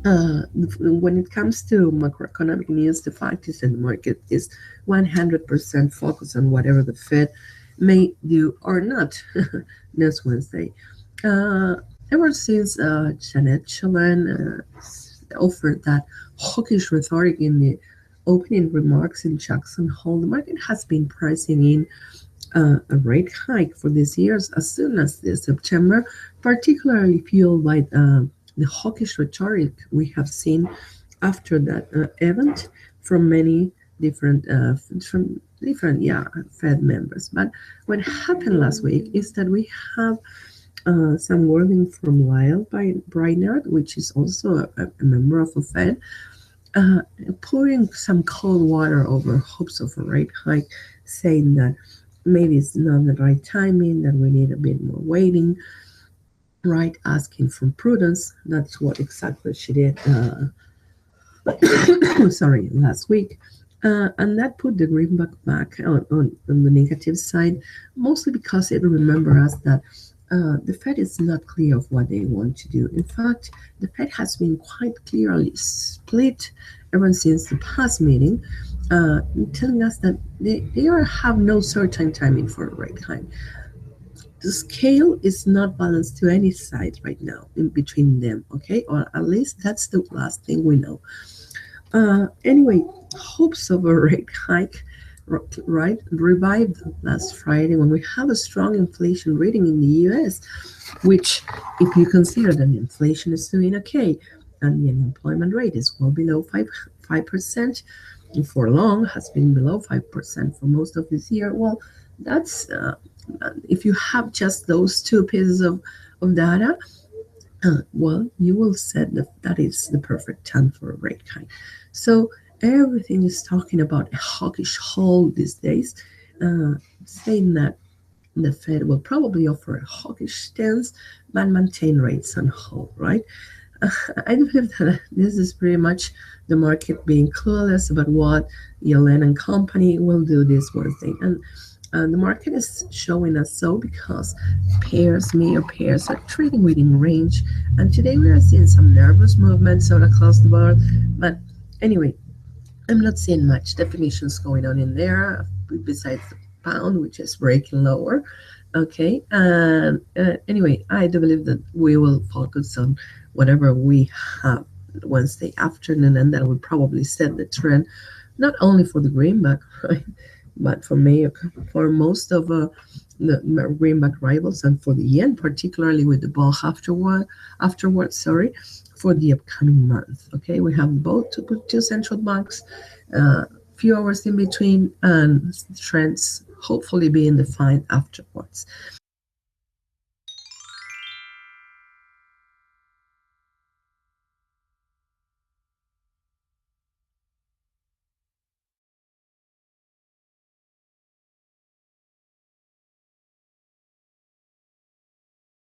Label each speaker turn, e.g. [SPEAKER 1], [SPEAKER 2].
[SPEAKER 1] Uh, when it comes to macroeconomic news, the fact is that the market is 100% focused on whatever the Fed may do or not next Wednesday. Uh, Ever since Janet Yellen offered that hawkish rhetoric in the opening remarks in Jackson Hole, the market has been pricing in a rate hike for this year as soon as this September, particularly fueled by the hawkish rhetoric we have seen after that event from many different Fed members. But what happened last week is that we have some wording from Lyle by Brainerd, which is also a member of the Fed, uh, pouring some cold water over hopes of a rate hike, saying that maybe it's not the right timing, that we need a bit more waiting, right? Asking for prudence. That's what exactly she did. Sorry, last week. And that put the greenback back on the negative side, mostly because it remembers us that the Fed is not clear of what they want to do. In fact, the Fed has been quite clearly split ever since the past meeting, telling us that have no certain timing for a rate hike. The scale is not balanced to any side right now in between them, okay? Or at least that's the last thing we know. Anyway, hopes of a rate hike, right, revived last Friday when we have a strong inflation reading in the US, which, if you consider that inflation is doing okay and the unemployment rate is well below 5%, and for long has been below 5% for most of this year, well, that's if you have just those two pieces of data, well, you will said that that is the perfect time for a rate hike. So everything is talking about a hawkish hold these days, saying that the Fed will probably offer a hawkish stance but maintain rates on hold, right? I believe that this is pretty much the market being clueless about what Yellen and company will do this Wednesday. And the market is showing us so because major pairs are trading within range. And today we are seeing some nervous movements all across the board. But anyway, I'm not seeing much definitions going on in there besides the pound, which is breaking lower. Okay, and anyway, I do believe that we will focus on whatever we have Wednesday afternoon, and that will probably set the trend not only for the greenback, right, but for most of the greenback rivals and for the yen, particularly with the ball afterwards. Sorry, for the upcoming month. Okay, we have both two central banks, few hours in between, and trends hopefully being defined afterwards.